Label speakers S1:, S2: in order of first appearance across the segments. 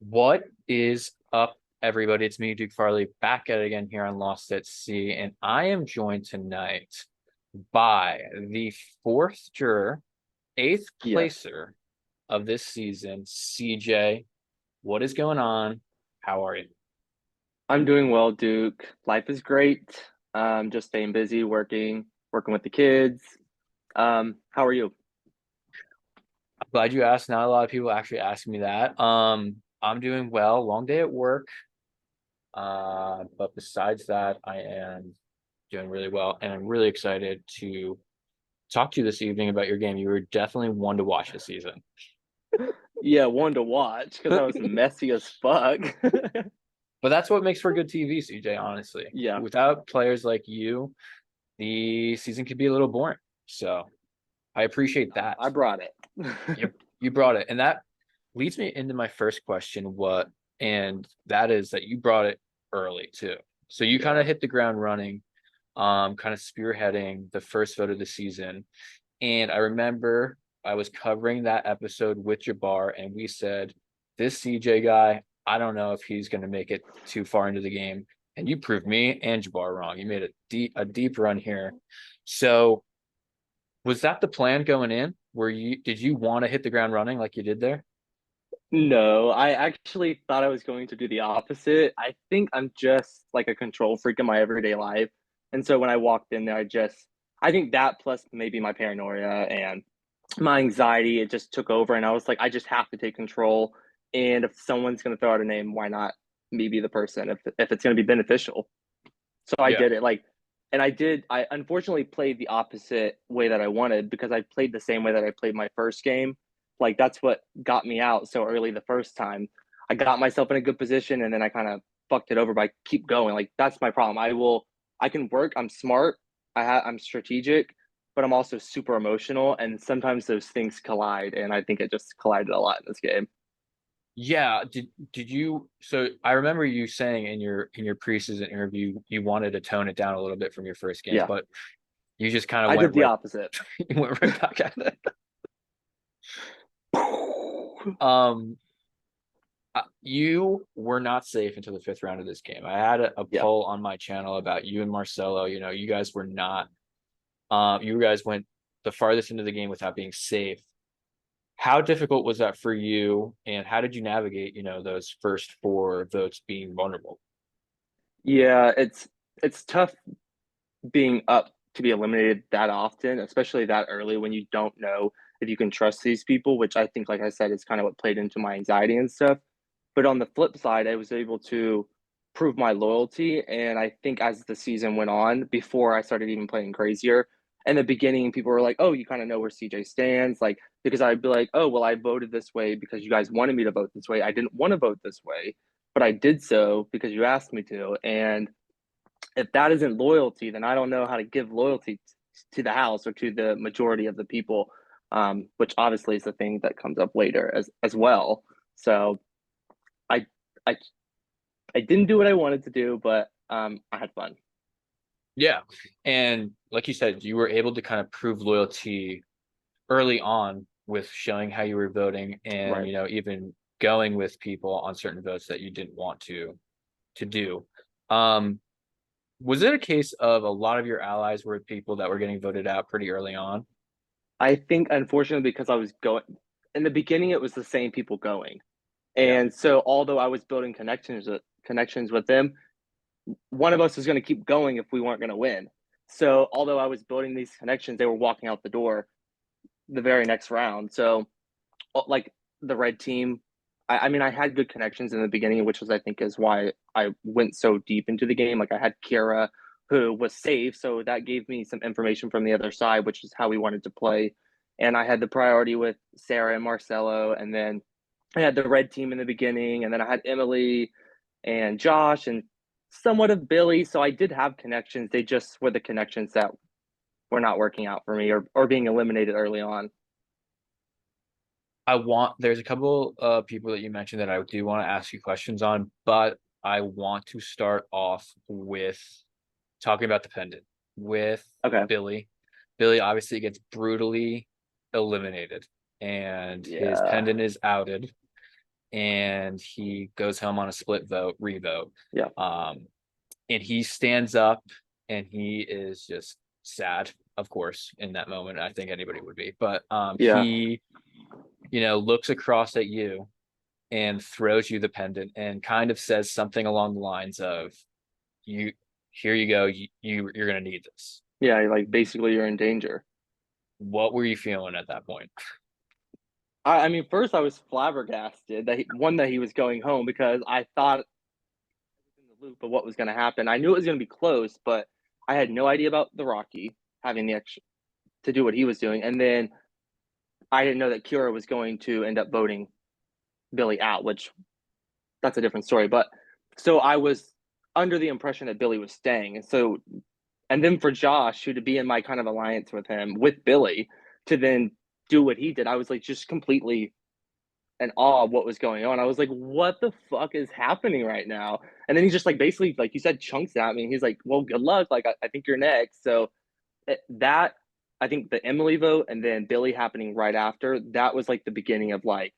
S1: What is up, everybody? It's me, Duke Farley, back at it again here on Lost at Sea, and I am joined tonight by the fourth juror, eighth
S2: Yes,
S1: placer of this season, CJ. What is going on? How are you?
S2: I'm doing well, Duke. Life is great. Just staying busy, working with the kids. How are you?
S1: I'm glad you asked. Not a lot of people actually ask me that. I'm doing well. Long day at work. But besides that, I am doing really well, and I'm really excited to talk to you this evening about your game. You were definitely one to watch this season.
S2: Yeah, one to watch because I was messy as fuck.
S1: But that's what makes for good TV, CJ, honestly.
S2: Yeah,
S1: Without players like you, the season could be a little boring. So I appreciate that.
S2: I brought it.
S1: You brought it. And that leads me into my first question, and that is that you brought it early too. So you kind
S2: Yeah.
S1: of hit the ground running, kind of spearheading the first vote of the season. And I remember I was covering that episode with Jabbar, and we said, this CJ guy, I don't know if he's going to make it too far into the game. And you proved me and Jabbar wrong. You made a deep run here. So was that the plan going in? Did you want to hit the ground running like you did there?
S2: No, I actually thought I was going to do the opposite. I think I'm just like a control freak in my everyday life. And so when I walked in there, I think that plus maybe my paranoia and my anxiety, it just took over. And I was like, I just have to take control. And if someone's going to throw out a name, why not me be the person if it's going to be beneficial? So I
S1: Yeah.
S2: did it. I unfortunately played the opposite way that I wanted because I played the same way that I played my first game. Like that's what got me out so early the first time. I got myself in a good position and then I kind of fucked it over by keep going. Like that's my problem. I can work. I'm smart. I'm strategic, but I'm also super emotional. And sometimes those things collide. And I think it just collided a lot in this game.
S1: Yeah. Did you so I remember you saying in your preseason interview you wanted to tone it down a little bit from your first game,
S2: Yeah.
S1: but you just kind of
S2: I
S1: went
S2: did the
S1: right
S2: opposite.
S1: you went right back at it. Um you were not safe until the fifth round of this game. I had a
S2: Yeah.
S1: poll on my channel about you and Marcelo. You know, you guys were not you guys went the farthest into the game without being safe. How difficult was that for you, and how did you navigate, those first four votes being vulnerable?
S2: Yeah, it's tough being up to be eliminated that often, especially that early when you don't know if you can trust these people, which I think, like I said, is kind of what played into my anxiety and stuff. But on the flip side, I was able to prove my loyalty. And I think as the season went on, before I started even playing crazier, in the beginning, people were like, oh, you kind of know where CJ stands. Like, because I'd be like, oh, well, I voted this way because you guys wanted me to vote this way. I didn't want to vote this way, but I did so because you asked me to. And if that isn't loyalty, then I don't know how to give loyalty to the house or to the majority of the people, which obviously is the thing that comes up later as well. So I I I didn't do what I wanted to do, but I had fun.
S1: Yeah. And like you said, you were able to kind of prove loyalty early on with showing how you were voting and,
S2: Right.
S1: even going with people on certain votes that you didn't want to do. Um, was it a case of a lot of your allies were people that were getting voted out pretty early on?
S2: I think unfortunately because I was going in the beginning, it was the same people going,
S1: Yeah.
S2: and so although I was building connections with them, one of us was going to keep going if we weren't going to win. So although I was building these connections, they were walking out the door the very next round. So like the red team, I mean, I had good connections in the beginning, which was I think is why I went so deep into the game. Like I had Kira, who was safe, so that gave me some information from the other side, which is how we wanted to play. And I had the priority with Sarah and Marcelo, and then I had the red team in the beginning, and then I had Emily and Josh and somewhat of Billy. So I did have connections. They just were the connections that were not working out for me or being eliminated early on.
S1: There's a couple of people that you mentioned that I do want to ask you questions on, but I want to start off with talking about the pendant with
S2: Okay.
S1: Billy. Billy obviously gets brutally eliminated and his
S2: Yeah.
S1: pendant is outed. and he goes home on a split vote, revote.
S2: Yeah.
S1: Um, and he stands up and he is just sad, of course, in that moment. I think anybody would be, but
S2: Yeah.
S1: he, looks across at you and throws you the pendant and kind of says something along the lines of, "You, here you go. You're gonna need this."
S2: Yeah. Like basically you're in danger.
S1: What were you feeling at that point?
S2: I mean, first I was flabbergasted that that he was going home because I thought in the loop of what was going to happen. I knew it was going to be close, but I had no idea about the Rocky having the extra to do what he was doing, and then I didn't know that Kira was going to end up voting Billy out, which that's a different story. But so I was under the impression that Billy was staying, and so and then for Josh, who to be in my kind of alliance with him with Billy, to then do what he did, I was like just completely in awe of what was going on. I was like, what the fuck is happening right now? And then he's just like basically, like you said, chunks at me. He's like, well, good luck. Like, I think you're next. So that, I think the Emily vote and then Billy happening right after, that was like the beginning of like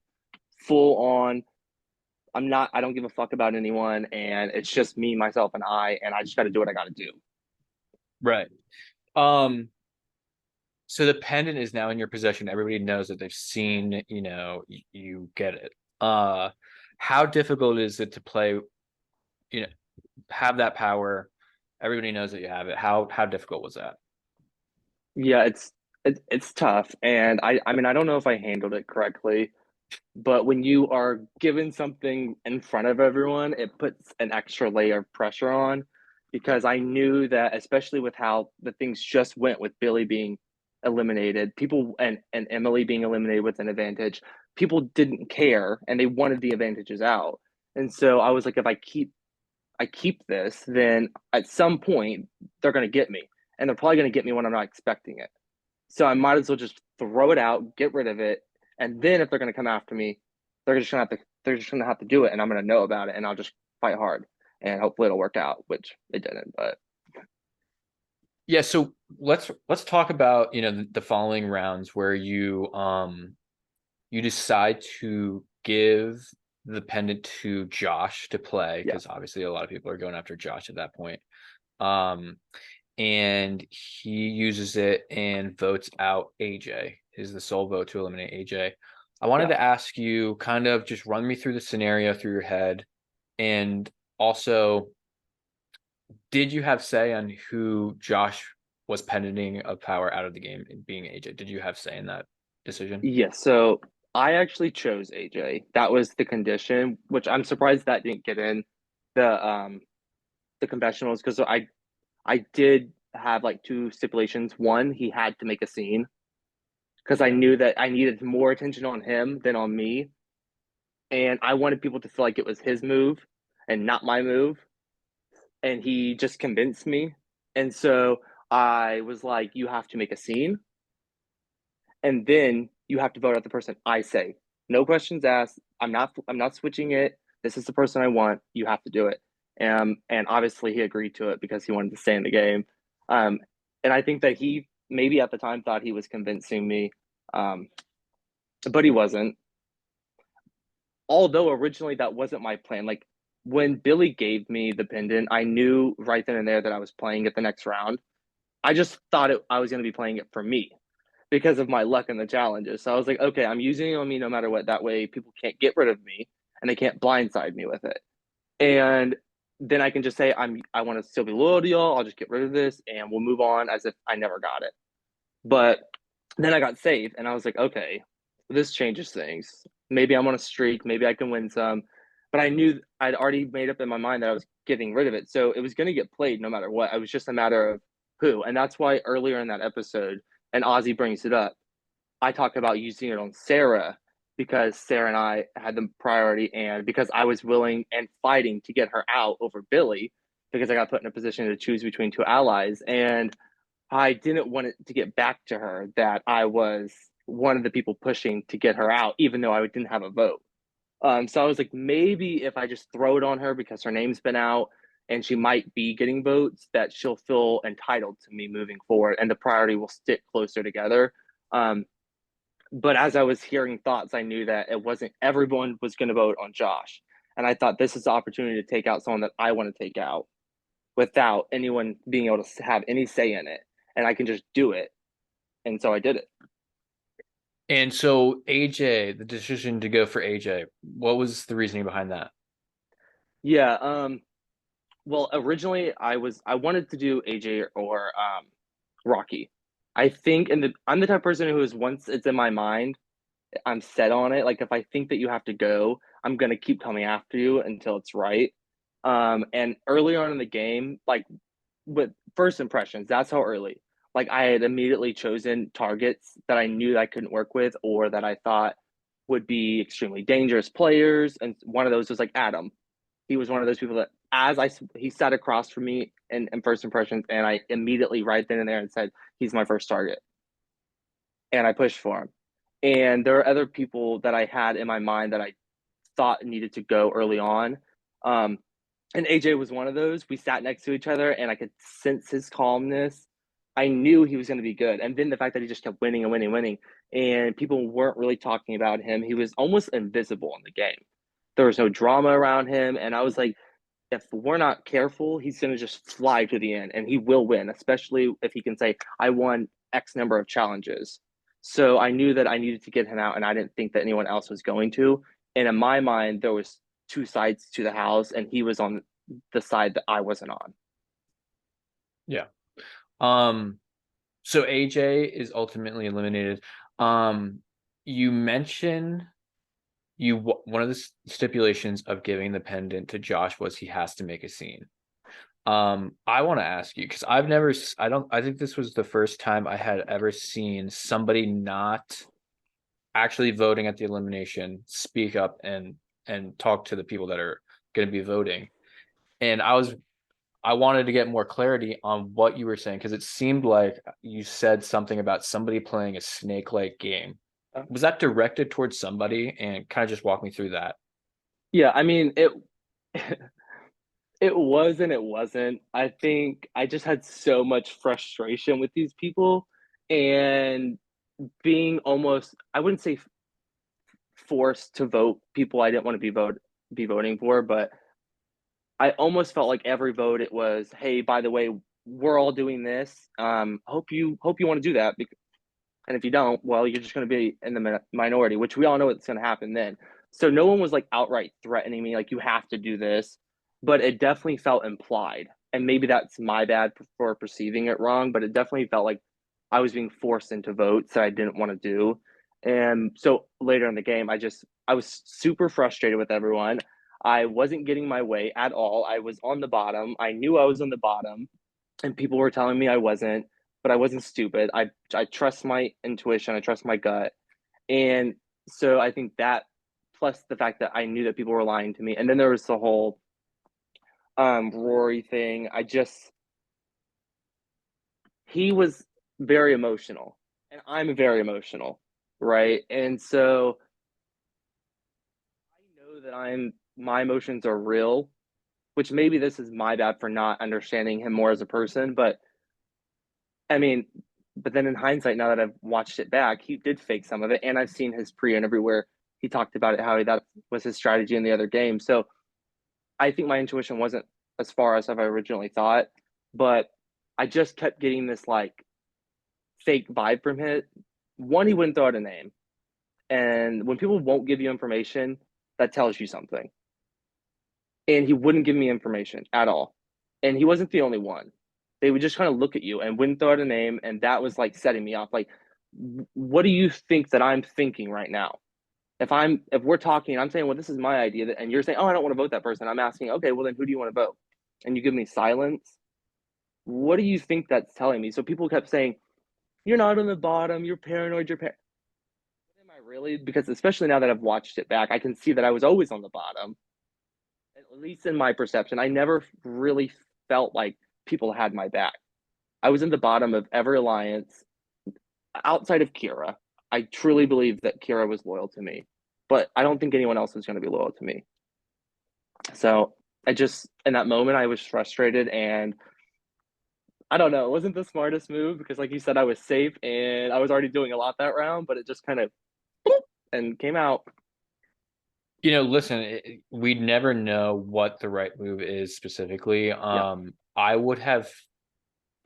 S2: full on. I don't give a fuck about anyone. And it's just me, myself, and I just got to do what I got to do.
S1: Right. Um, so the pendant is now in your possession. Everybody knows that they've seen, you get it. How difficult is it to play, you know, have that power? Everybody knows that you have it. How difficult was that?
S2: Yeah, it's tough. And I mean, I don't know if I handled it correctly. But when you are given something in front of everyone, it puts an extra layer of pressure on because I knew that, especially with how the things just went with Billy being eliminated, people and Emily being eliminated with an advantage, people didn't care and they wanted the advantages out. And so I was like, if I keep this, then at some point they're gonna get me. And they're probably gonna get me when I'm not expecting it. So I might as well just throw it out, get rid of it, and then if they're going to come after me, they're just going to have to do it, and I'm going to know about it, and I'll just fight hard, and hopefully it'll work out, which it didn't. But
S1: Yeah, so let's talk about, the following rounds where you decide to give the pendant to Josh to play,
S2: yeah,
S1: because obviously a lot of people are going after Josh at that point. Um, and he uses it and votes out AJ. Is the sole vote to eliminate AJ. I wanted
S2: yeah,
S1: to ask you, kind of just run me through the scenario through your head, and also, did you have say on who Josh was pendenting of power out of the game, being AJ? Did you have say in that decision?
S2: yeah. So I actually chose AJ. That was the condition, which I'm surprised that didn't get in the confessionals because I did have like two stipulations. One, he had to make a scene because I knew that I needed more attention on him than on me. And I wanted people to feel like it was his move and not my move. And he just convinced me. And so I was like, you have to make a scene. And then you have to vote out the person I say. No questions asked. I'm not switching it. This is the person I want. You have to do it. And obviously he agreed to it because he wanted to stay in the game. Um, and I think that he maybe at the time thought he was convincing me. Um, but he wasn't. Although originally that wasn't my plan. Like when Billy gave me the pendant, I knew right then and there that I was playing it the next round. I just thought I was going to be playing it for me because of my luck in the challenges. So I was like, okay, I'm using it on me no matter what. That way people can't get rid of me and they can't blindside me with it. And then I can just say I want to still be loyal to y'all. I'll just get rid of this and we'll move on as if I never got it. But then I got saved and I was like, okay, this changes things. Maybe I'm on a streak. Maybe I can win some. But I knew I'd already made up in my mind that I was getting rid of it. So it was going to get played no matter what. It was just a matter of who. And that's why earlier in that episode, and Ozzy brings it up, I talked about using it on Sarah because Sarah and I had the priority and because I was willing and fighting to get her out over Billy because I got put in a position to choose between two allies. And I didn't want it to get back to her that I was one of the people pushing to get her out, even though I didn't have a vote. So I was like, maybe if I just throw it on her because her name's been out and she might be getting votes, that she'll feel entitled to me moving forward and the priority will stick closer together. Um, But as I was hearing thoughts, I knew that it wasn't everyone was going to vote on Josh. And I thought this is the opportunity to take out someone that I want to take out without anyone being able to have any say in it. And I can just do it. And so I did it.
S1: And so AJ, the decision to go for AJ, what was the reasoning behind that?
S2: Yeah. Well, originally I wanted to do AJ or Rocky. I think, and I'm the type of person who is once it's in my mind, I'm set on it. Like if I think that you have to go, I'm gonna keep coming after you until it's right. And early on in the game, like with first impressions, that's how early. Like I had immediately chosen targets that I knew that I couldn't work with or that I thought would be extremely dangerous players. And one of those was like Adam. He was one of those people that he sat across from me in first impressions, and I immediately right then and there and said he's my first target, and I pushed for him. And there are other people that I had in my mind that I thought needed to go early on. Um, and AJ was one of those. We sat next to each other and I could sense his calmness. I knew he was going to be good. And then the fact that he just kept winning and winning and winning, and people weren't really talking about him. He was almost invisible in the game. There was no drama around him. And I was like, if we're not careful, he's going to just fly to the end and he will win, especially if he can say, I won X number of challenges. So I knew that I needed to get him out, and I didn't think that anyone else was going to. And in my mind, there was two sides to the house, and he was on the side that I wasn't on.
S1: Yeah. Um, so AJ is ultimately eliminated. Um, you mentioned one of the stipulations of giving the pendant to Josh was he has to make a scene. I want to ask you because I've never, I don't, I think this was the first time I had ever seen somebody not actually voting at the elimination speak up and talk to the people that are going to be voting. And I wanted to get more clarity on what you were saying because it seemed like you said something about somebody playing a snake-like game. Was that directed towards somebody? And kind of just walk me through that.
S2: Yeah, I mean it. It was and it wasn't. I think I just had so much frustration with these people, and being almost, I wouldn't say forced to vote people I didn't want to be voting for, but I almost felt like every vote it was, hey, by the way, we're all doing this. Hope you want to do that. And if you don't, well, you're just going to be in the minority, which we all know what's going to happen then. So no one was like outright threatening me, like you have to do this, but it definitely felt implied. And maybe that's my bad for perceiving it wrong, but it definitely felt like I was being forced into votes that I didn't want to do. And so later in the game, I was super frustrated with everyone. I wasn't getting my way at all. I was on the bottom. I knew I was on the bottom, and people were telling me I wasn't, but I wasn't stupid. I trust my intuition. I trust my gut, and so I think that plus the fact that I knew that people were lying to me, and then there was the whole Rory thing. He was very emotional, and I'm very emotional, right? And so I know that my emotions are real, which maybe this is my bad for not understanding him more as a person, but I mean, but then in hindsight, now that I've watched it back, he did fake some of it, and I've seen his pre-interview where he talked about it, how that was his strategy in the other game. So I think my intuition wasn't as far as I originally thought, but I just kept getting this like fake vibe from him. One, he wouldn't throw out a name, and when people won't give you information, that tells you something. And he wouldn't give me information at all, and he wasn't the only one. They would just kind of look at you and wouldn't throw out a name, and that was like setting me off. Like, what do you think that I'm thinking right now? If we're talking, I'm saying, well, this is my idea, and you're saying, oh, I don't want to vote that person. I'm asking, okay, well then who do you want to vote? And you give me silence. What do you think that's telling me? So people kept saying, you're not on the bottom. You're paranoid. Am I really? Because especially now that I've watched it back, I can see that I was always on the bottom. At least in my perception, I never really felt like people had my back. I was in the bottom of every alliance outside of Kira. I truly believe that Kira was loyal to me, but I don't think anyone else was going to be loyal to me. So I just, in that moment, I was frustrated, and I don't know. It wasn't the smartest move because, like you said, I was safe and I was already doing a lot that round, but it just kind of and came out.
S1: Listen, we never know what the right move is specifically.
S2: Yeah.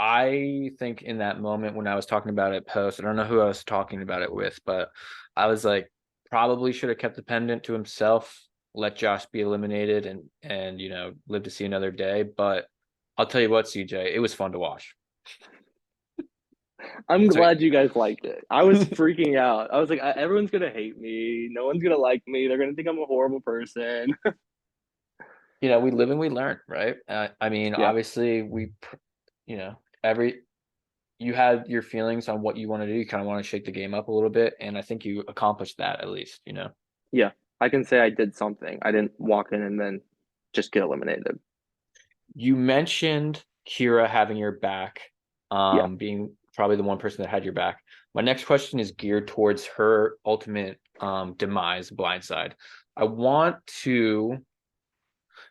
S1: I think in that moment when I was talking about it post, I don't know who I was talking about it with, but I was like, probably should have kept the pendant to himself, let Josh be eliminated and live to see another day. But I'll tell you what, CJ, it was fun to watch.
S2: I'm
S1: So,
S2: glad you guys liked it. I was freaking out. I was like, everyone's gonna hate me. No one's gonna like me. They're gonna think I'm a horrible person.
S1: we live and we learn, right? I mean,
S2: Yeah.
S1: obviously, every you had your feelings on what you want to do. You kind of want to shake the game up a little bit, and I think you accomplished that at least.
S2: Yeah. I can say I did something. I didn't walk in and then just get eliminated.
S1: You mentioned Kira having your back,
S2: Yeah.
S1: being probably the one person that had your back. My next question is geared towards her ultimate demise, blindside. I want to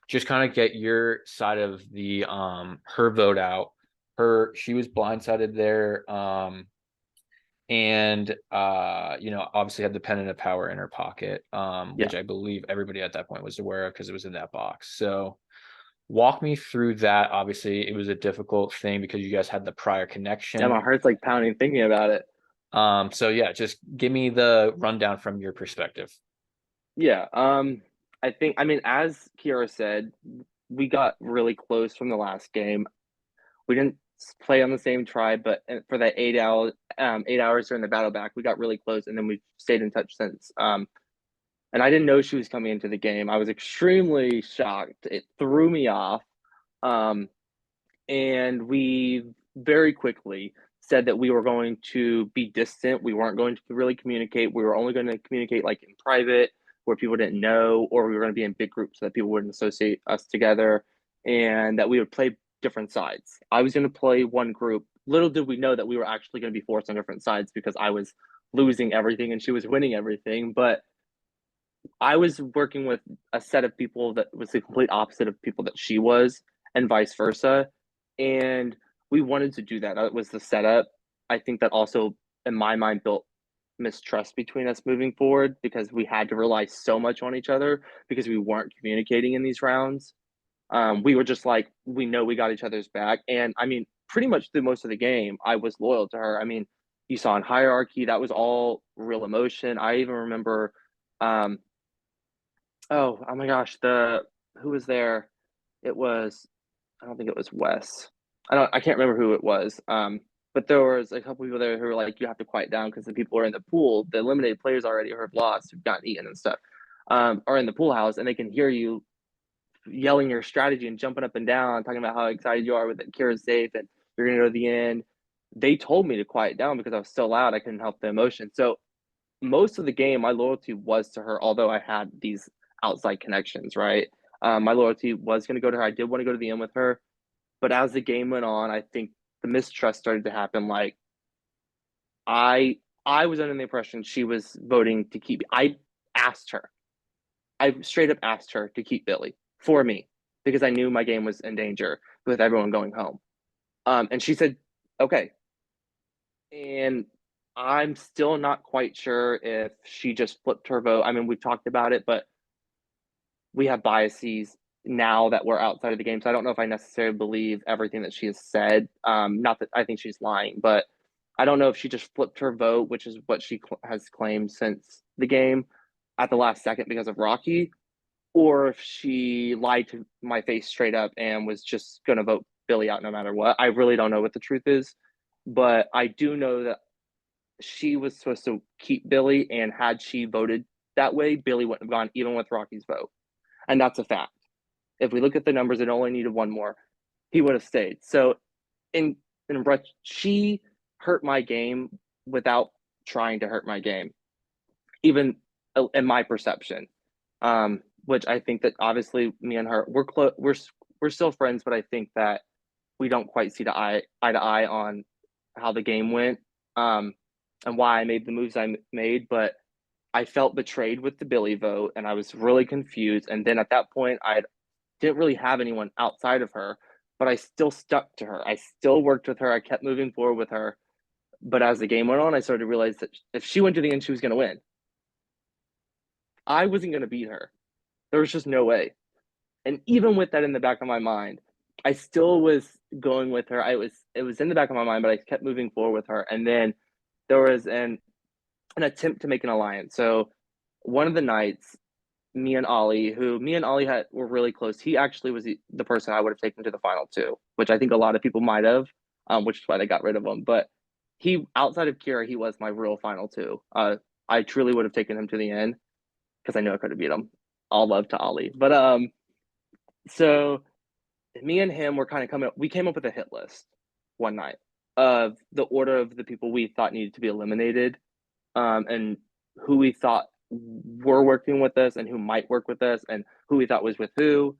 S1: just kind of get your side of the her vote out. She was blindsided there. And obviously had the pendant of power in her pocket,
S2: Yeah.
S1: which I believe everybody at that point was aware of because it was in that box. So walk me through that. Obviously, it was a difficult thing because you guys had the prior
S2: Yeah,
S1: connection.
S2: my heart's like pounding thinking about it.
S1: So yeah, just give me the rundown from your perspective.
S2: Yeah. I mean, as Kiara said, we got really close from the last game. We didn't play on the same tribe, but for that 8 hours during the battle back, we got really close, and then we've stayed in touch since. And I didn't know she was coming into the game. I was extremely shocked. It threw me off. Um, and we very quickly said that we were going to be distant. We weren't going to really communicate. We were only going to communicate like in private where people didn't know, or we were going to be in big groups so that people wouldn't associate us together, and that we would play different sides. I was going to play one group. Little did we know that we were actually going to be forced on different sides because I was losing everything and she was winning everything. But I was working with a set of people that was the complete opposite of people that she was, and vice versa. And we wanted to do that. That was the setup. I think that also, in my mind, built mistrust between us moving forward because we had to rely so much on each other because we weren't communicating in these rounds. We were just like, we know we got each other's back. And I mean, pretty much through most of the game, I was loyal to her. I mean, you saw in hierarchy, that was all real emotion. I even remember um, oh my gosh, the who was there? It was I don't think it was Wes. I can't remember who it was. But there was a couple people there who were like, you have to quiet down because the people are in the pool, the eliminated players already who have lost, who've gotten eaten and stuff, are in the pool house and they can hear you yelling your strategy and jumping up and down, talking about how excited you are with it. Kira's safe and you're gonna go to the end. They told me to quiet down because I was so loud I couldn't help the emotion. So most of the game, my loyalty was to her, although I had these outside connections, right? My loyalty was going to go to her. I did want to go to the end with her. But as the game went on, I think the mistrust started to happen. Like, I I was under the impression she was voting to keep. I asked her. I straight up asked her to keep Billy for me because I knew my game was in danger with everyone going home. And she said, okay. And I'm still not quite sure if she just flipped her vote. I mean, we've talked about it, but we have biases now that we're outside of the game. So I don't know if I necessarily believe everything that she has said. Not that I think she's lying, but I don't know if she just flipped her vote, which is what she has claimed since the game at the last second because of Rocky, or if she lied to my face straight up and was just going to vote Billy out no matter what. I really don't know what the truth is, but I do know that she was supposed to keep Billy, and had she voted that way, Billy wouldn't have gone even with Rocky's vote. And that's a fact. If we look at the numbers, it only needed one more. He would have stayed. So in she hurt my game without trying to hurt my game, even in my perception. Which I think that obviously me and her we're still friends, but I think that we don't quite see eye to eye on how the game went, and why I made the moves I made. But I felt betrayed with the Billy vote, and I was really confused. And then at that point, I didn't really have anyone outside of her. but I still stuck to her. I still worked with her. I kept moving forward with her. But as the game went on, I started to realize that if she went to the end, she was going to win. I wasn't going to beat her. There was just no way. And even with that in the back of my mind, I still was going with her. It was in the back of my mind, but I kept moving forward with her. And then there was an attempt to make an alliance. So one of the nights, me and Ollie were really close. He actually was the person I would have taken to the final two, which I think a lot of people might have, which is why they got rid of him. But he, outside of Kira, he was my real final two. I truly would have taken him to the end because I knew I could have beat him. All love to Ollie, but so me and him were kind of coming up. We came up with a hit list one night of the order of the people we thought needed to be eliminated, and who we thought were working with us and who might work with us and who we thought was with who.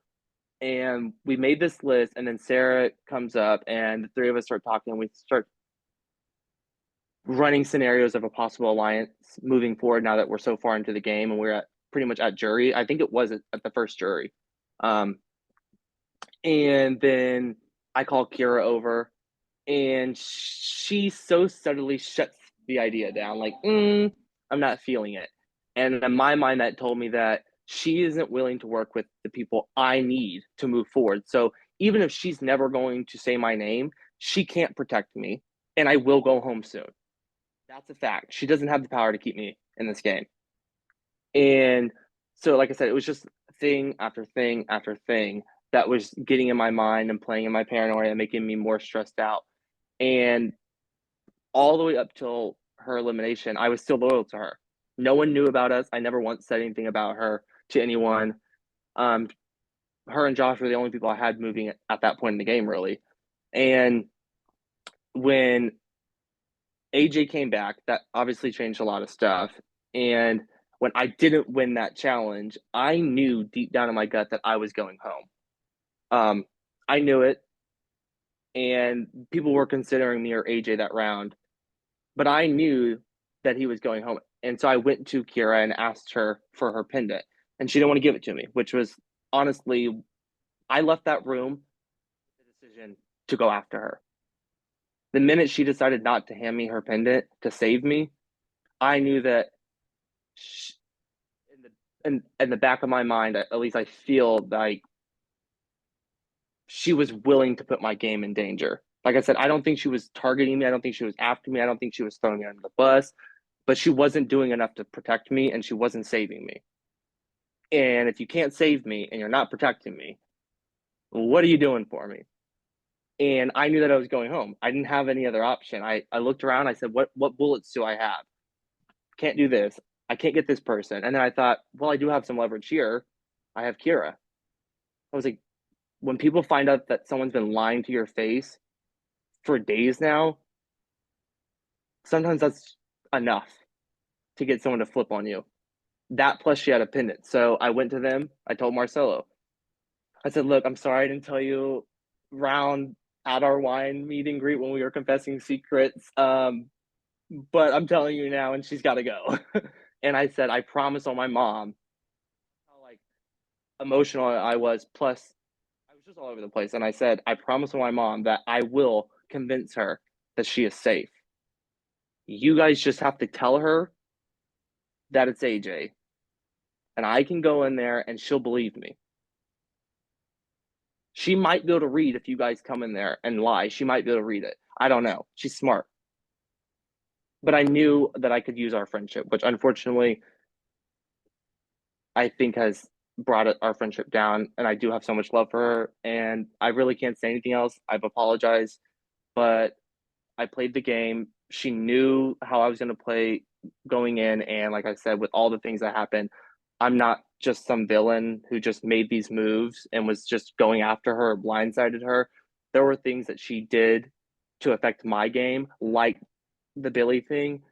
S2: And we made this list, and then Sarah comes up, and the three of us start talking. And we start running scenarios of a possible alliance moving forward now that we're so far into the game and we're at pretty much at jury. I think it was at the first jury. And then I call Kira over, and she so subtly shuts the idea down, like, I'm not feeling it. And in my mind, that told me that she isn't willing to work with the people I need to move forward. So even if she's never going to say my name, she can't protect me, and I will go home soon. That's a fact. She doesn't have the power to keep me in this game. And so, like I said, it was just thing after thing after thing that was getting in my mind and playing in my paranoia and making me more stressed out. And all the way up till her elimination, I was still loyal to her. No one knew about us. I never once said anything about her to anyone. Um, her and Josh were the only people I had moving at that point in the game, really. And when AJ came back, that obviously changed a lot of stuff. And when I didn't win that challenge, I knew deep down in my gut that I was going home. I knew it, and people were considering me or AJ that round, but I knew that he was going home. And so I went to Kira and asked her for her pendant, and she didn't want to give it to me, which was honestly, I left that room with the decision to go after her. The minute she decided not to hand me her pendant to save me, I knew that she, in the back of my mind, at least I feel like she was willing to put my game in danger. Like I said, I don't think she was targeting me. I don't think she was after me. I don't think she was throwing me under the bus, but she wasn't doing enough to protect me, and she wasn't saving me. And if you can't save me and you're not protecting me, what are you doing for me? And I knew that I was going home. I didn't have any other option. I looked around. I said, what bullets do I have? Can't do this. I can't get this person. And then I thought, well, I do have some leverage here. I have Kira. I was like, when people find out that someone's been lying to your face for days now, sometimes that's enough to get someone to flip on you. That plus she had a pendant. So I went to them. I told Marcelo. I said, look, I'm sorry I didn't tell you round at our wine meet and greet when we were confessing secrets. But I'm telling you now, and she's got to go. And I said, I promise on my mom how like emotional I was. Plus, I was just all over the place. And I said, I promise on my mom that I will convince her that she is safe. You guys just have to tell her that it's AJ, and I can go in there and she'll believe me. She might be able to read if you guys come in there and lie. She might be able to read it. I don't know. She's smart. But I knew that I could use our friendship, which unfortunately I think has brought our friendship down. And I do have so much love for her. And I really can't say anything else. I've apologized, but I played the game. She knew how I was going to play going in. And like I said, with all the things that happened, I'm not just some villain who just made these moves and was just going after her or blindsided her. There were things that she did to affect my game, like the Billy thing,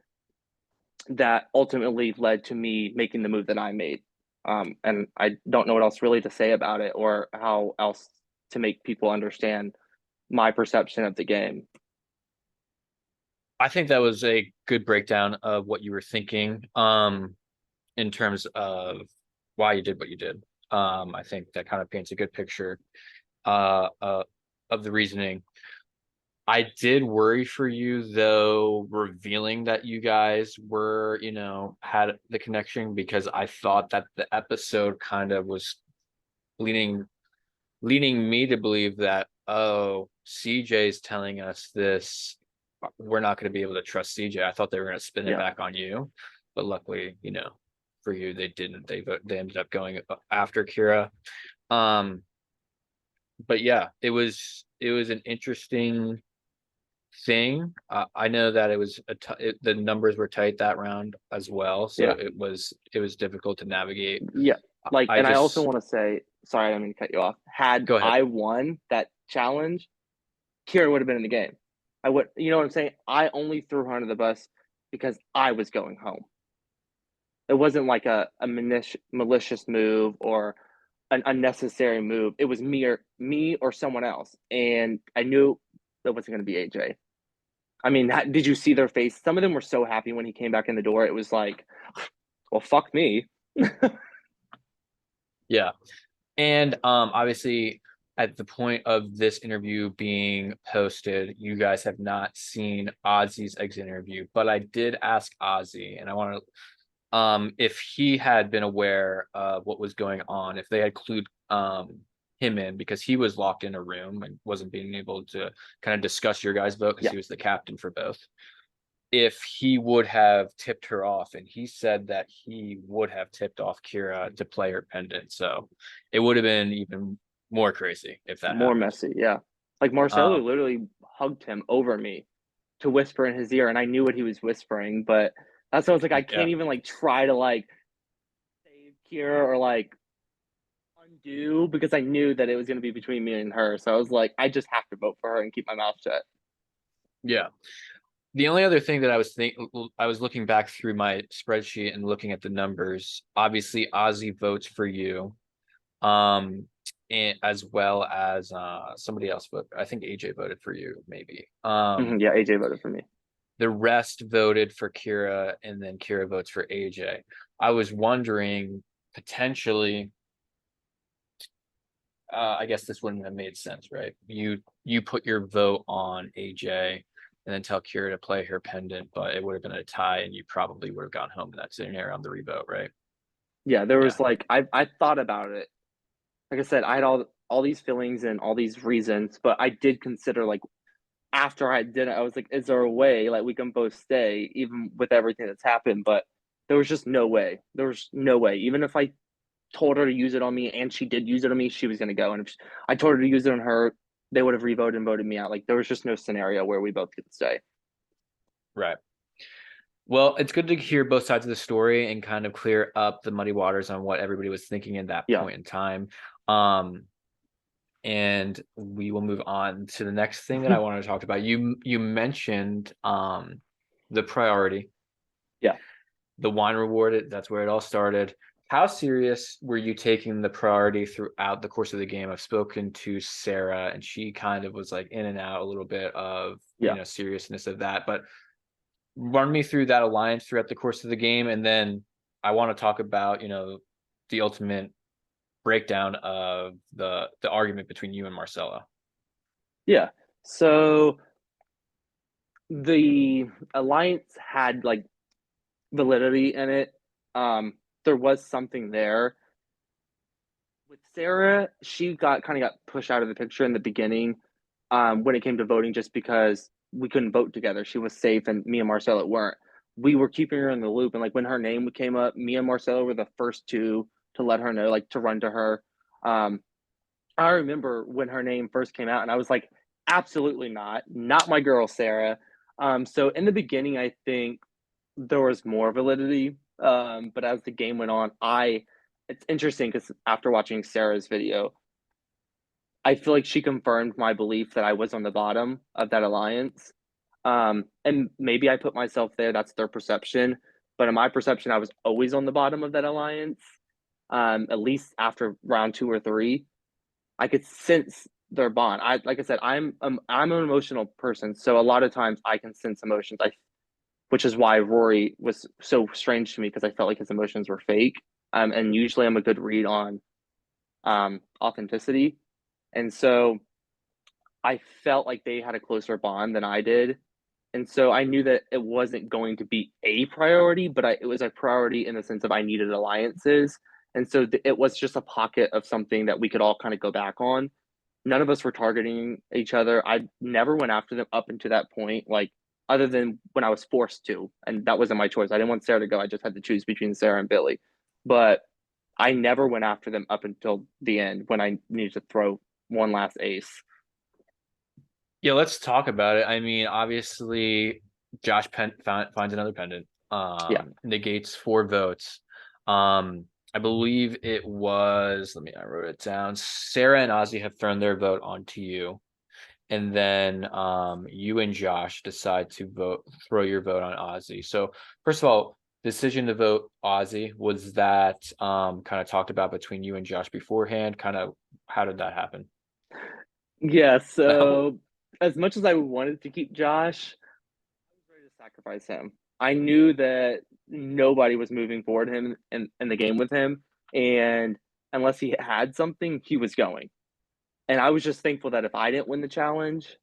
S2: that ultimately led to me making the move that I made. And I don't know what else really to say about it or how else to make people understand my perception of the game.
S1: I think that was a good breakdown of what you were thinking, in terms of why you did what you did. I think that kind of paints a good picture. Uh, uh, of the reasoning. I did worry for you though, revealing that you guys were, had the connection, because I thought that the episode kind of was leaning leading me to believe that, oh, CJ's telling us this. We're not going to be able to trust CJ. I thought they were going to spin it
S2: Yeah.
S1: back on you, but luckily, for you, they didn't. They ended up going after Kira. Um, but yeah, it was an interesting thing. I know that the numbers were tight that round as well, so
S2: Yeah.
S1: it was difficult to navigate.
S2: Yeah. Like,
S1: I
S2: and I also
S1: just
S2: want to say, sorry, I didn't mean to cut you off. Had
S1: Go ahead.
S2: I won that challenge, Kira would have been in the game. I would, you know what I'm saying? I only threw her under the bus because I was going home. It wasn't like a malicious move or an unnecessary move. It was me or someone else, and I knew that wasn't going to be AJ. I mean, did you see their face? Some of them were so happy when he came back in the door. It was like, well, fuck me.
S1: Yeah. And obviously, at the point of this interview being posted, you guys have not seen Ozzy's exit interview, but I did ask Ozzy, and I want to, if he had been aware of what was going on, if they had clued him in, because he was locked in a room and wasn't being able to kind of discuss your guys' vote because
S2: Yeah,
S1: he was the captain for both. If he would have tipped her off, and he said that he would have tipped off Kira to play her pendant, so it would have been even more crazy if that
S2: more
S1: happened.
S2: messy. Yeah, like Marcelo
S1: um
S2: literally hugged him over me to whisper in his ear, and I knew what he was whispering, but that's why I was like, I
S1: yeah
S2: can't even like try to like save Kira or like undo because I knew that it was going to be between me and her. So I was like, I just have to vote for her and keep my mouth shut.
S1: yeah the only other thing that I was looking back through my spreadsheet and looking at the numbers. Obviously, Ozzy votes for you, um and as well as somebody else, but I think AJ voted for you, maybe.
S2: Yeah, AJ voted for me.
S1: The rest voted for Kira, and then Kira votes for AJ. I was wondering, potentially, I guess this wouldn't have made sense, right? You put your vote on AJ and then tell Kira to play her pendant, but it would have been a tie, and you probably would have gone home in that scenario on the revote, right?
S2: Yeah, there
S1: Yeah,
S2: was like I thought about it. Like I said, I had all these feelings and all these reasons, but I did consider like after I did it, I was like, is there a way like we can both stay even with everything that's happened? But there was just no way. There was no way. Even if I told her to use it on me and she did use it on me, she was gonna go. And if I told her to use it on her, they would have revoted and voted me out. Like there was just no scenario where we both could stay.
S1: right. Well, it's good to hear both sides of the story and kind of clear up the muddy waters on what everybody was thinking in that
S2: Yeah,
S1: point in time. Um, and we will move on to the next thing that I wanted to talk about. You mentioned the priority,
S2: yeah.
S1: the wine reward. That's where it all started. How serious were you taking the priority throughout the course of the game? I've spoken to Sarah, and she kind of was like in and out a little bit of
S2: Yeah.
S1: seriousness of that. But run me through that alliance throughout the course of the game, and then I want to talk about the ultimate breakdown of the argument between you and Marcella.
S2: Yeah. So the alliance had like validity in it. There was something there. With Sarah, she got kind of got pushed out of the picture in the beginning when it came to voting just because we couldn't vote together. She was safe and me and Marcella weren't. We were keeping her in the loop. And like when her name came up, me and Marcella were the first two to let her know, like to run to her. Um, I remember when her name first came out, and I was like, absolutely not my girl, Sarah. So in the beginning, I think there was more validity. But as the game went on, it's interesting because after watching Sarah's video, I feel like she confirmed my belief that I was on the bottom of that alliance. And maybe I put myself there, that's their perception. But in my perception, I was always on the bottom of that alliance. At least after round two or three. I could sense their bond. Like I said, I'm an emotional person, so a lot of times I can sense emotions. Which is why Rory was so strange to me because I felt like his emotions were fake. And usually I'm a good read on authenticity, and so I felt like they had a closer bond than I did. And so I knew that it wasn't going to be a priority, but it was a priority in the sense of I needed alliances. And so it was just a pocket of something that we could all kind of go back on. None of us were targeting each other. I never went after them up until that point, like other than when I was forced to, and that wasn't my choice. I didn't want Sarah to go. I just had to choose between Sarah and Billy. But I never went after them up until the end when I needed to throw one last ace.
S1: Yeah, let's talk about it. I mean, obviously, finds another pendant.
S2: Yeah.
S1: Negates 4 votes. I believe it was. I wrote it down. Sarah and Ozzy have thrown their vote onto you, and then you and Josh decide to throw your vote on Ozzy. So first of all, decision to vote Ozzy, was that kind of talked about between you and Josh beforehand? Kind of how did that happen?
S2: Yeah.
S1: No.
S2: So as much as I wanted to keep Josh, I was ready to sacrifice him. I knew that nobody was moving forward him in the game with him. And unless he had something, he was going. And I was just thankful that if I didn't win the challenge,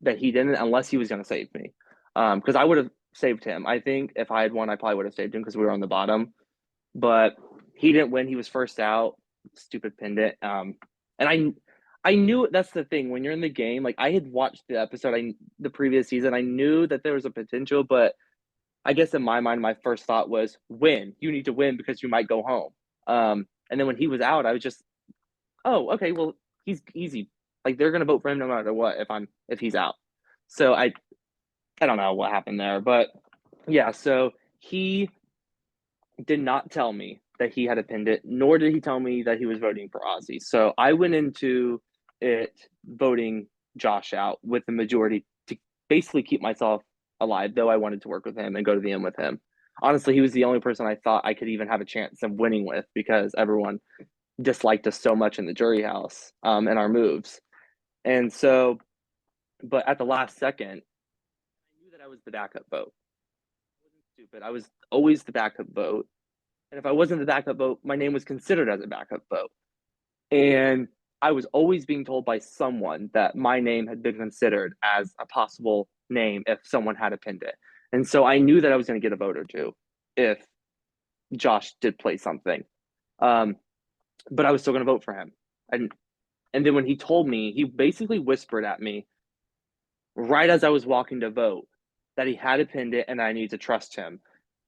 S2: that he didn't, unless he was going to save me. Because I would have saved him. I think if I had won, I probably would have saved him because we were on the bottom. But he didn't win. He was first out. Stupid pendant. And I knew that's the thing when you're in the game. Like I had watched the episode, the previous season. I knew that there was a potential, but I guess in my mind, my first thought was win. You need to win because you might go home. And then when he was out, I was just, oh, okay, well, he's easy. Like they're gonna vote for him no matter what if he's out. So I don't know what happened there, but yeah. So he did not tell me that he had a pendant, nor did he tell me that he was voting for Ozzy. So I went into it voting Josh out with the majority to basically keep myself alive, though I wanted to work with him and go to the end with him. Honestly, he was the only person I thought I could even have a chance of winning with because everyone disliked us so much in the jury house and our moves. And so, but at the last second, I knew that I was the backup vote. I wasn't stupid. I was always the backup vote. And if I wasn't the backup vote, my name was considered as a backup vote. And I was always being told by someone that my name had been considered as a possible name if someone had a pinned it. And so I knew that I was going to get a vote or two if Josh did play something. Um, but I was still going to vote for him. And then when he told me, he basically whispered at me right as I was walking to vote that he had a pinned it and I need to trust him.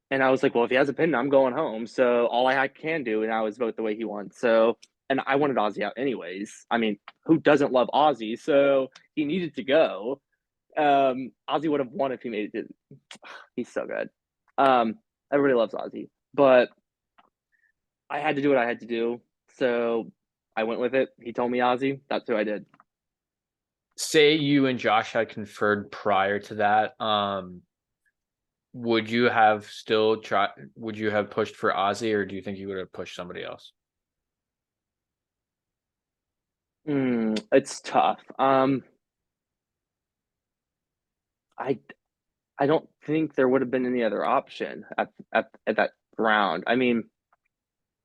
S2: And I was like, well, if he has a pin, I'm going home. So all I can do now is vote the way he wants. So, and I wanted Ozzy out anyways. I mean, who doesn't love Ozzy? So he needed to go. Ozzy would have won if he made it. He's so good. Everybody loves Ozzy, but I had to do what I had to do. So I went with it. He told me Ozzy. That's who I did.
S1: Say you and Josh had conferred prior to that, would you have still tried? Would you have pushed for Ozzy, or do you think you would have pushed somebody else?
S2: It's tough. I I don't think there would have been any other option at that round. I mean,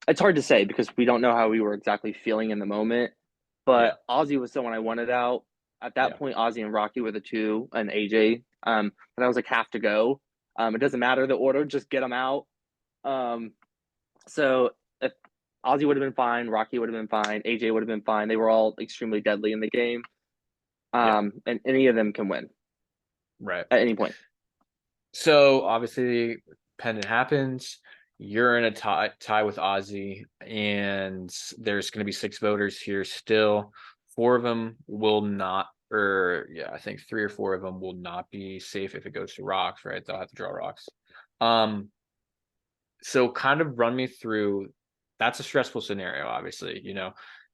S2: it's hard to say because we don't know how we were exactly feeling in the moment.
S1: Yeah,
S2: But Ozzy was someone I wanted out. At that
S1: yeah.
S2: point, Ozzy and Rocky were the two, and AJ. And I was like, have to go. It doesn't matter the order, just get them out. Um, so if Ozzy would have been fine, Rocky would have been fine, AJ would have been fine. They were all extremely deadly in the game.
S1: Yeah,
S2: And any of them can win
S1: right.
S2: at any point.
S1: So obviously, pendant happens. You're in a tie with Ozzy, and there's going to be 6 voters here still. 4 of them will not, or yeah, I think 3 or 4 of them will not be safe if it goes to rocks. Right? They'll have to draw rocks. Um, so kind of run me through. That's a stressful scenario. Obviously,
S2: Yeah.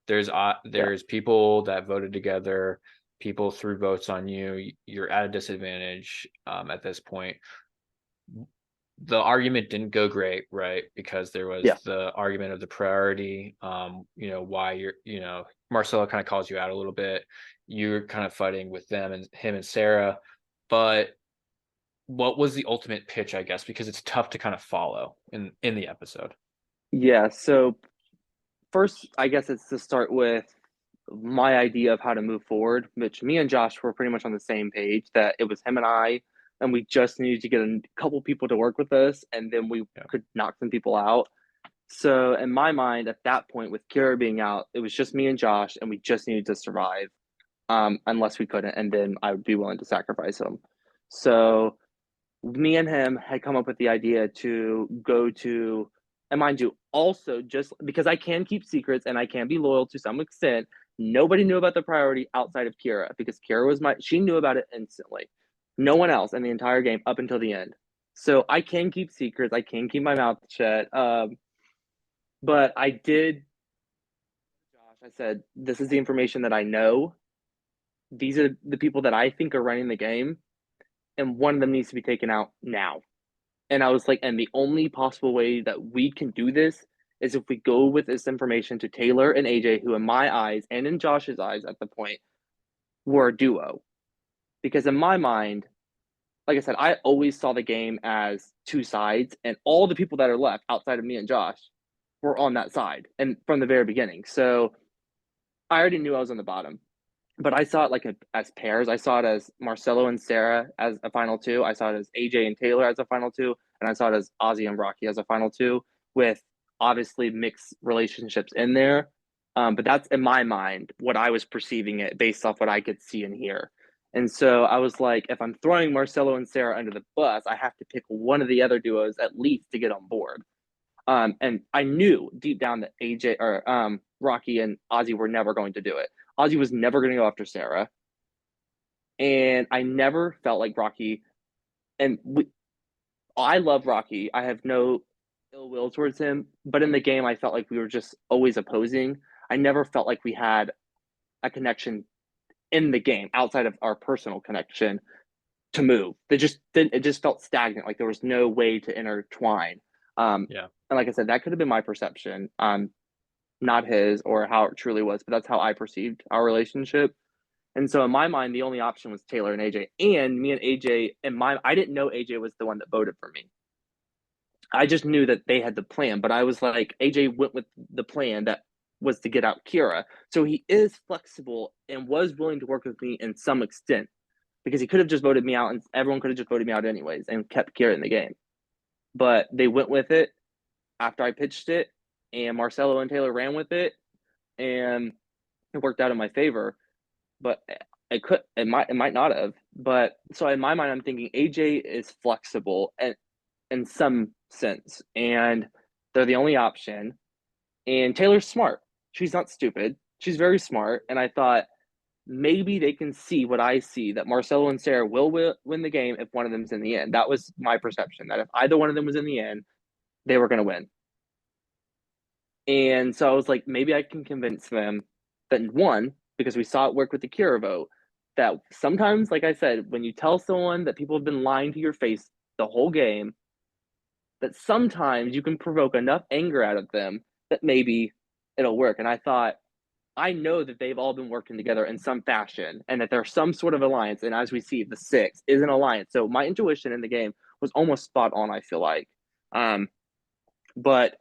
S1: there's people that voted together. People threw votes on you. You're at a disadvantage at this point. The argument didn't go great, right? Because there was
S2: Yeah.
S1: the argument of the priority. Why Marcelo kind of calls you out a little bit. You're kind of fighting with them and him and Sarah. But what was the ultimate pitch, I guess, because it's tough to kind of follow in the episode.
S2: Yeah. So first, I guess it's to start with. my idea of how to move forward, which me and Josh were pretty much on the same page that it was him and I, and we just needed to get a couple people to work with us, and then we
S1: Yeah.
S2: could knock some people out. So in my mind, at that point, with Kira being out, it was just me and Josh, and we just needed to survive, unless we couldn't, and then I would be willing to sacrifice him. So me and him had come up with the idea to go to, and mind you, also just because I can keep secrets and I can be loyal to some extent, nobody knew about the priority outside of Kira because Kira was she knew about it instantly. No one else in the entire game up until the end. So I can keep secrets. I can keep my mouth shut. But I did, Josh, I said, this is the information that I know. These are the people that I think are running the game, and one of them needs to be taken out now. And I was like, and the only possible way that we can do this is if we go with this information to Taylor and AJ, who in my eyes and in Josh's eyes at the point were a duo. Because in my mind, like I said, I always saw the game as two sides, and all the people that are left outside of me and Josh were on that side and from the very beginning. So I already knew I was on the bottom. But I saw it like as pairs. I saw it as Marcelo and Sarah as a final two. I saw it as AJ and Taylor as a final two, and I saw it as Ozzy and Rocky as a final two, with obviously mixed relationships in there. But that's in my mind what I was perceiving it based off what I could see and hear. And so I was like, if I'm throwing Marcelo and Sarah under the bus, I have to pick one of the other duos at least to get on board. And I knew deep down that AJ or Rocky and Ozzy were never going to do it. Ozzy was never going to go after Sarah, and I never felt like Rocky. And I love Rocky. I have no ill will towards him, but in the game, I felt like we were just always opposing. I never felt like we had a connection in the game outside of our personal connection to move. It just felt stagnant. Like there was no way to intertwine.
S1: Yeah.
S2: And like I said, that could have been my perception, not his or how it truly was, but that's how I perceived our relationship. And so in my mind, the only option was Taylor and AJ. And me and AJ, I didn't know AJ was the one that voted for me. I just knew that they had the plan, but I was like, AJ went with the plan that was to get out Kira. So he is flexible and was willing to work with me in some extent because he could have just voted me out and everyone could have just voted me out anyways and kept Kira in the game. But they went with it after I pitched it, and Marcelo and Taylor ran with it, and it worked out in my favor. But it might not have. But so in my mind, I'm thinking AJ is flexible and in some sense, and they're the only option. And Taylor's smart. She's not stupid. She's very smart. And I thought maybe they can see what I see, that Marcelo and Sarah will win the game if one of them's in the end. That was my perception. That if either one of them was in the end, they were going to win. And so I was like, maybe I can convince them that one, because we saw it work with the Kira vote, that sometimes, like I said, when you tell someone that people have been lying to your face the whole game, that sometimes you can provoke enough anger out of them that maybe it'll work. And I thought, I know that they've all been working together in some fashion and that there's some sort of alliance. And as we see, the six is an alliance. So my intuition in the game was almost spot on, I feel like. Um, but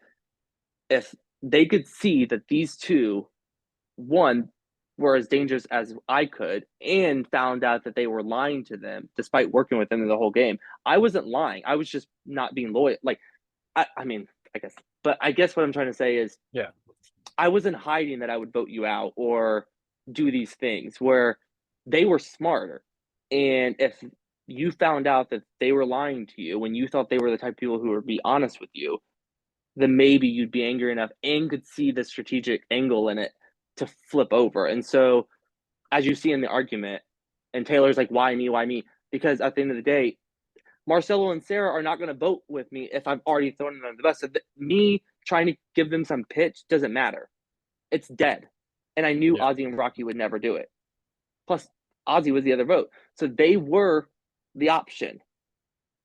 S2: if they could see that these two, one, were as dangerous as I could and found out that they were lying to them despite working with them in the whole game. I wasn't lying. I was just not being loyal. Like, I mean, I guess, but I guess what I'm trying to say is
S1: Yeah.
S2: I wasn't hiding that I would vote you out or do these things where they were smarter. And if you found out that they were lying to you when you thought they were the type of people who would be honest with you, then maybe you'd be angry enough and could see the strategic angle in it to flip over. And so, as you see in the argument, and Taylor's like, why me? Why me? Because at the end of the day, Marcelo and Sarah are not going to vote with me if I've already thrown them under the bus. So me trying to give them some pitch doesn't matter. It's dead. And I knew
S1: Yeah.
S2: Ozzy and Rocky would never do it. Plus, Ozzy was the other vote. So they were the option.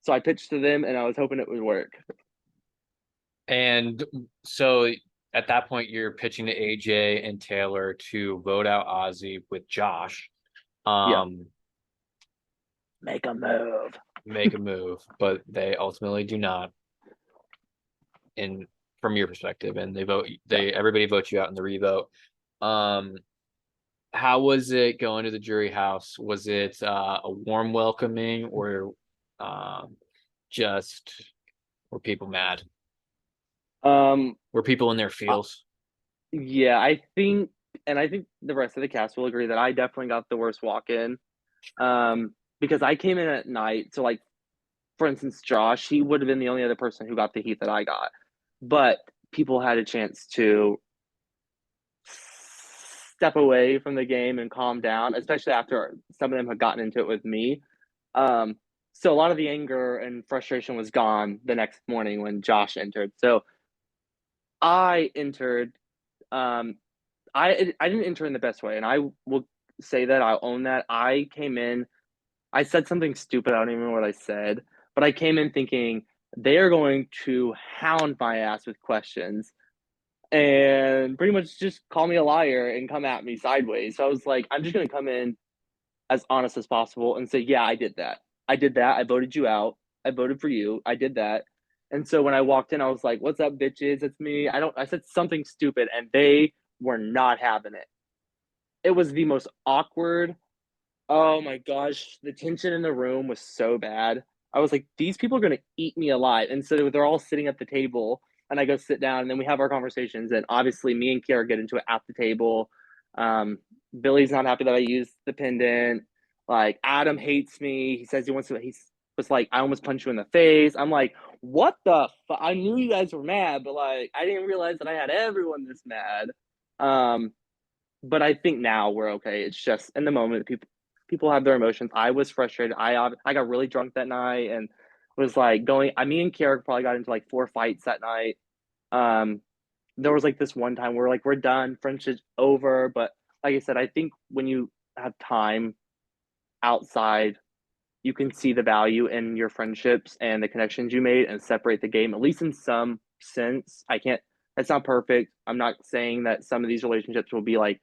S2: So I pitched to them and I was hoping it would work.
S1: And so at that point, you're pitching to AJ and Taylor to vote out Ozzy with Josh.
S2: Yeah.
S1: Um,
S2: Make a move.
S1: make a move, but they ultimately do not. In from your perspective, and
S2: Yeah.
S1: everybody votes you out in the revote. Um, How was it going to the jury house? Was it a warm welcoming, or um, just were people mad?
S2: Um,
S1: Were people in their
S2: uh,
S1: feels?
S2: yeah, I think the rest of the cast will agree that I definitely got the worst walk in. Because I came in at night, so like for instance, Josh, he would have been the only other person who got the heat that I got, but people had a chance to step away from the game and calm down, especially after some of them had gotten into it with me. Um, so a lot of the anger and frustration was gone the next morning when Josh entered. So I entered. Um, I didn't enter in the best way, and I will say that I'll own that. I came in. I said something stupid. I don't even know what I said, but I came in thinking they are going to hound my ass with questions and pretty much just call me a liar and come at me sideways. So I was like, I'm just going to come in as honest as possible and say, yeah, I did that. I did that. I voted you out. I voted for you. I did that. And so when I walked in, I was like, what's up, bitches? It's me. I said something stupid and they were not having it. It was the most awkward. Oh my gosh, the tension in the room was so bad. I was like, these people are gonna eat me alive. And so they're all sitting at the table, and I go sit down, and then we have our conversations. And obviously, me and Kiara get into it at the table. Um, Billy's not happy that I used the pendant. Like Adam hates me. He says he wants to. He was like, I almost punched you in the face. I'm like, what the? I knew you guys were mad, but like, I didn't realize that I had everyone this mad. Um, but I think now we're okay. It's just in the moment people have their emotions. I was frustrated. I got really drunk that night and was like going. I Me and Kiara probably got into like 4 fights that night. Um, there was like this one time where like we're done, friendship's over. But like I said, I think when you have time outside, you can see the value in your friendships and the connections you made and separate the game, at least in some sense. I can't. That's not perfect. I'm not saying that some of these relationships will be like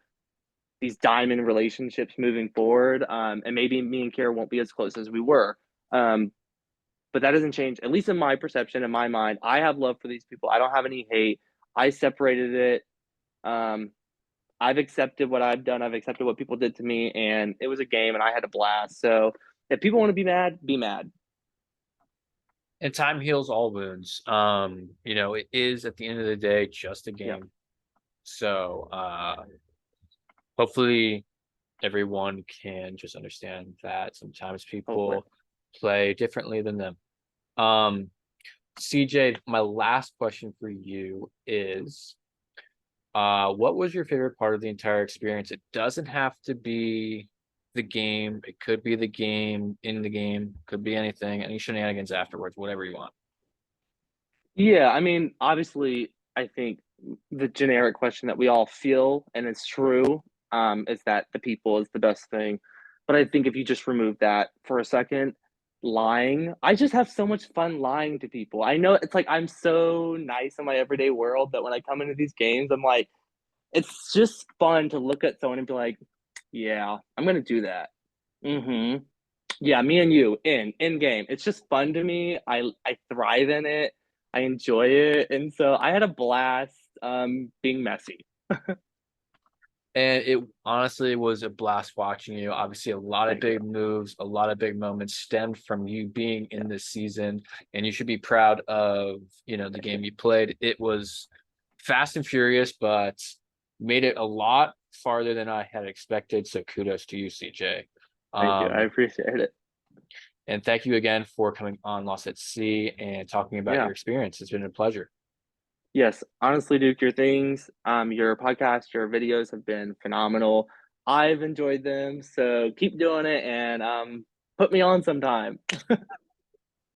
S2: these diamond relationships moving forward. And maybe me and Kara won't be as close as we were. Um, but that doesn't change, at least in my perception, in my mind. I have love for these people. I don't have any hate. I separated it. Um, I've accepted what I've done. I've accepted what people did to me, and it was a game, and I had a blast. So if people want to be mad, be mad.
S1: And time heals all wounds. It is at the end of the day just a
S2: Yeah,
S1: game. So hopefully everyone can just understand that sometimes
S2: hopefully.
S1: people play differently than them. Um, CJ, my last question for you is what was your favorite part of the entire experience? It doesn't have to be the game. It could be the game, in the game, could be anything, any shenanigans afterwards, whatever you want.
S2: Yeah, I mean, obviously, I think the generic question that we all feel, and it's true, is that the people is the best thing. But I think if you just remove that for a second, lying, I just have so much fun lying to people. I know it's like I'm so nice in my everyday world that when I come into these games, I'm like, it's just fun to look at someone and be like, yeah, I'm gonna do that. Mm-hmm. Yeah, me and you in game. It's just fun to me. I thrive in it. I enjoy it, and so I had a blast being messy.
S1: And it honestly was a blast watching you. Obviously, a lot of
S2: Thank you.
S1: big moves, a lot of big moments stemmed from you being
S2: Yeah,
S1: in this season, and you should be proud of, the
S2: thank you.
S1: game you played. It was fast and furious, but made it a lot farther than I had expected. So kudos to you, CJ.
S2: Thank you. I
S1: Um,
S2: appreciate it.
S1: and thank you again for coming on Lost at Sea and talking about
S2: Yeah.
S1: your experience. It's been a pleasure.
S2: Yes. Honestly, Duke, your podcast, your videos have been phenomenal. I've enjoyed them. So keep doing it and put me on sometime.